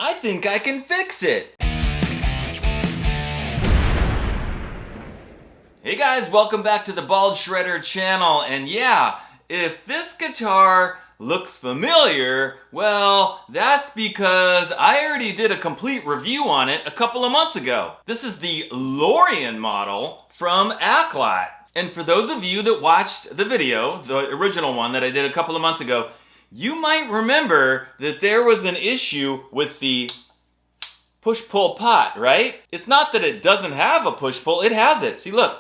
I think I can fix it. Hey guys, welcome back to the Bald Shredder channel. And yeah, if this guitar looks familiar, well, that's because I already did a complete review on it a couple of months ago. This is the Lorien model from Aklot. And for those of you that watched the video, the original one that I did a couple of months ago, you might remember that there was an issue with the push-pull pot, right? It's not that it doesn't have a push-pull, it has it. See, look.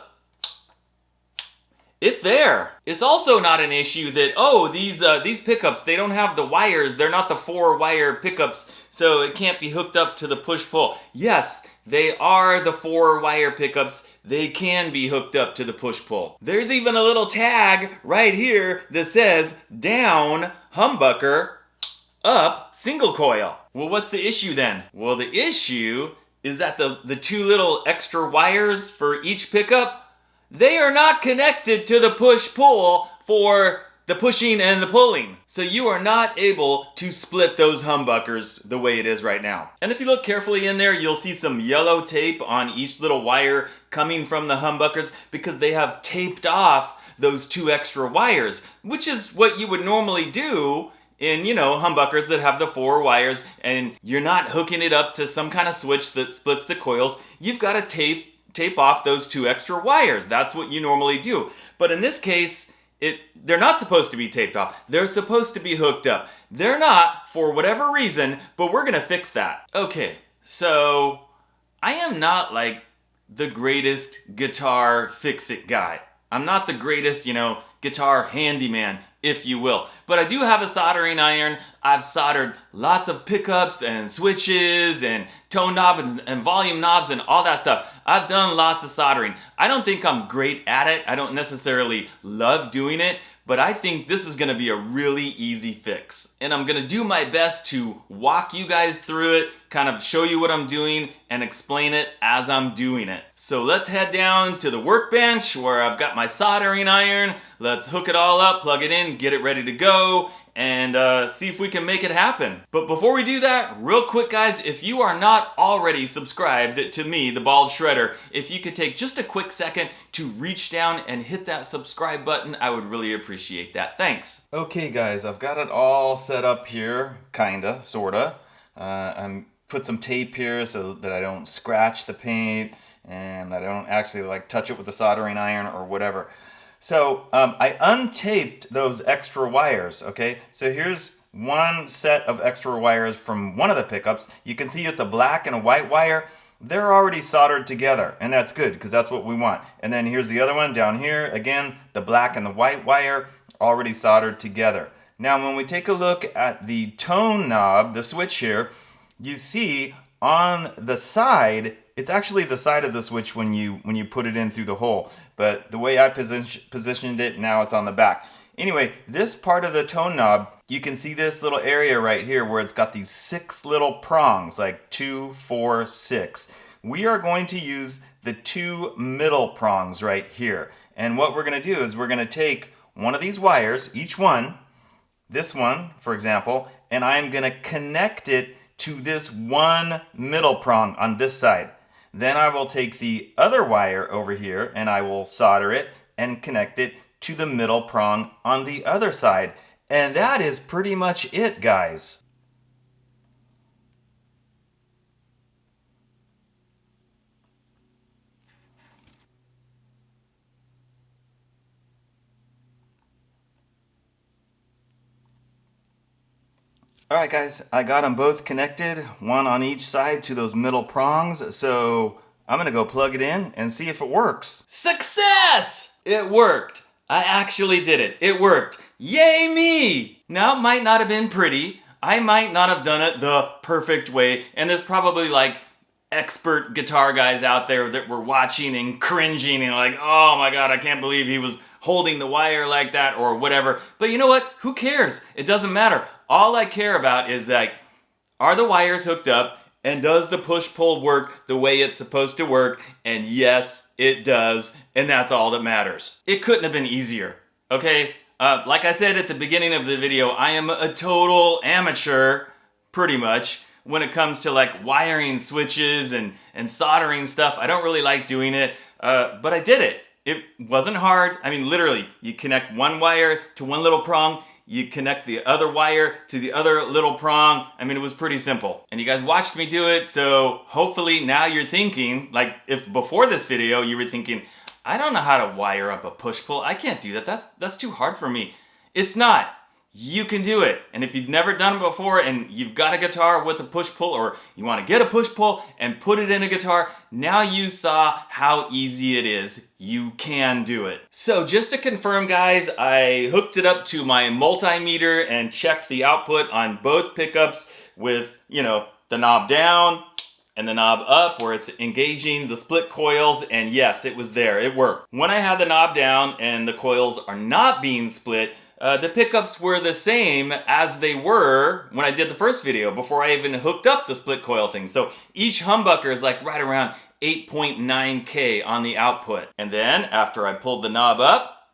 It's there. It's also not an issue that, oh, these pickups, they don't have the wires. They're not the 4-wire pickups, so it can't be hooked up to the push-pull. Yes, they are the 4-wire pickups. They can be hooked up to the push-pull. There's even a little tag right here that says, down, humbucker, up, single coil. Well, what's the issue then? Well, the issue is that the two little extra wires for each pickup, they are not connected to the push-pull for the pushing and the pulling. So you are not able to split those humbuckers the way it is right now. And if you look carefully in there, you'll see some yellow tape on each little wire coming from the humbuckers because they have taped off those two extra wires, which is what you would normally do in, humbuckers that have the 4 wires, and you're not hooking it up to some kind of switch that splits the coils. You've got to tape off those 2 extra wires. That's what you normally do. But in this case, they're not supposed to be taped off. They're supposed to be hooked up. They're not, for whatever reason, but we're gonna fix that. Okay, so I am not like the greatest guitar fix-it guy. I'm not the greatest, guitar handyman, if you will. But I do have a soldering iron. I've soldered lots of pickups and switches and tone knobs and volume knobs and all that stuff. I've done lots of soldering. I don't think I'm great at it. I don't necessarily love doing it, but I think this is gonna be a really easy fix. And I'm gonna do my best to walk you guys through it, kind of show you what I'm doing and explain it as I'm doing it. So let's head down to the workbench where I've got my soldering iron. Let's hook it all up, plug it in, get it ready to go, and see if we can make it happen. But before we do that, real quick guys, if you are not already subscribed to me, the Bald Shredder, if you could take just a quick second to reach down and hit that subscribe button, I would really appreciate that. Thanks. Okay guys, I've got it all set up here, kinda, sorta. I'm put some tape here so that I don't scratch the paint and I don't actually touch it with the soldering iron or whatever. So I untaped those extra wires, okay? So here's one set of extra wires from one of the pickups. You can see it's a black and a white wire. They're already soldered together, and that's good because that's what we want. And then here's the other one down here. Again, the black and the white wire already soldered together. Now when we take a look at the tone knob, the switch here, you see on the side, it's actually the side of the switch when you put it in through the hole. But the way I positioned it, now it's on the back. Anyway, this part of the tone knob, you can see this little area right here where it's got these 6 little prongs, like 2, 4, 6. We are going to use the 2 middle prongs right here. And what we're gonna do is we're gonna take one of these wires, each one, this one, for example, and I'm gonna connect it to this one middle prong on this side. Then I will take the other wire over here and I will solder it and connect it to the middle prong on the other side. And that is pretty much it, guys. Alright guys, I got them both connected, one on each side to those middle prongs, so I'm gonna go plug it in and see if it works. Success! It worked! I actually did it. It worked. Yay me! Now it might not have been pretty, I might not have done it the perfect way, and there's probably expert guitar guys out there that were watching and cringing and oh my god, I can't believe he was holding the wire like that or whatever. But you know what? Who cares? It doesn't matter. All I care about is are the wires hooked up and does the push-pull work the way it's supposed to work? And yes, it does. And that's all that matters. It couldn't have been easier, okay? Like I said at the beginning of the video, I am a total amateur, pretty much. when it comes to like wiring switches and soldering stuff. I don't really like doing it, but I did it. It wasn't hard. I mean, literally, you connect one wire to one little prong, you connect the other wire to the other little prong. I mean, it was pretty simple. And you guys watched me do it, so hopefully now you're thinking, like if before this video you were thinking, I don't know how to wire up a push-pull. I can't do that. That's too hard for me. It's not. You can do it. And if you've never done it before and you've got a guitar with a push-pull, or you want to get a push-pull and put it in a guitar, now you saw how easy it is. You can do it. So just to confirm, guys, I hooked it up to my multimeter and checked the output on both pickups with, you know, the knob down and the knob up where it's engaging the split coils, and yes, it was there. It worked. When I had the knob down and the coils are not being split, the pickups were the same as they were when I did the first video before I even hooked up the split coil thing. So each humbucker is like right around 8.9K on the output. And then after I pulled the knob up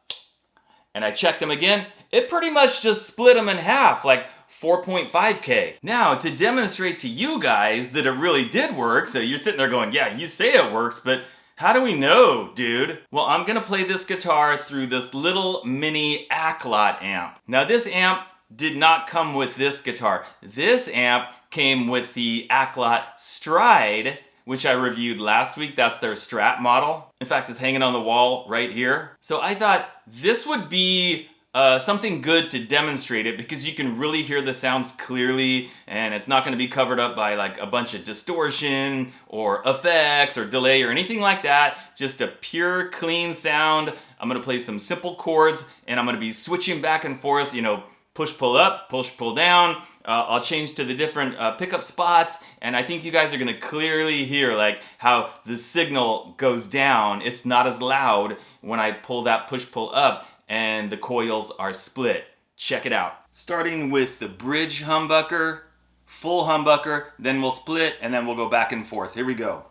and I checked them again, it pretty much just split them in half, like 4.5K. Now, to demonstrate to you guys that it really did work, so you're sitting there going, yeah, you say it works, but how do we know, dude? Well, I'm gonna play this guitar through this little mini Aklot amp. Now, this amp did not come with this guitar. This amp came with the Aklot Stride, which I reviewed last week. That's their Strat model. In fact, it's hanging on the wall right here. So I thought this would be something good to demonstrate it, because you can really hear the sounds clearly and it's not going to be covered up by like a bunch of distortion or effects or delay or anything like that. Just a pure clean sound. I'm going to play some simple chords and I'm going to be switching back and forth, you know, push pull up, push pull down. I'll change to the different pickup spots, and I think you guys are going to clearly hear like how the signal goes down. It's not as loud when I pull that push pull up and the coils are split. Check it out. Starting with the bridge humbucker, full humbucker, then we'll split, and then we'll go back and forth. Here we go.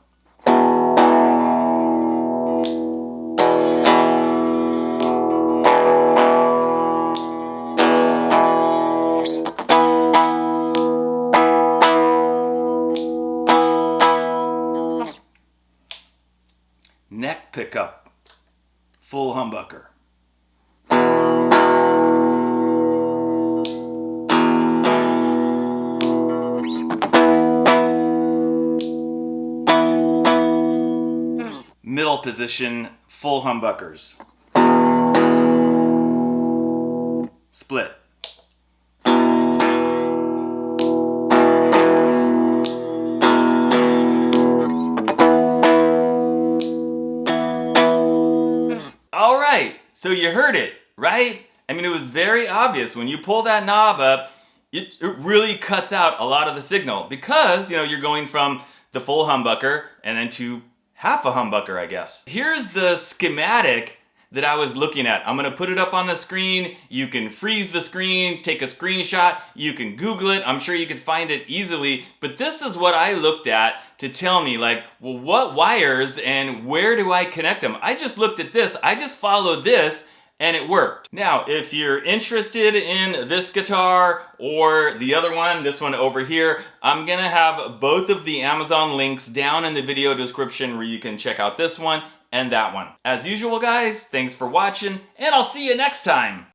Neck pickup, full humbucker. Middle position, full humbuckers. Split. All right, so you heard it, right? I mean, it was very obvious. When you pull that knob up, it really cuts out a lot of the signal, because, you know, you're going from the full humbucker and then to half a humbucker, I guess. Here's the schematic that I was looking at. I'm gonna put it up on the screen. You can freeze the screen, take a screenshot, you can Google it. I'm sure you can find it easily, but this is what I looked at to tell me, like, well, what wires and where do I connect them? I just looked at this, I just followed this, and it worked. Now, if you're interested in this guitar or the other one, this one over here, I'm gonna have both of the Amazon links down in the video description where you can check out this one and that one. As usual, guys, thanks for watching, and I'll see you next time.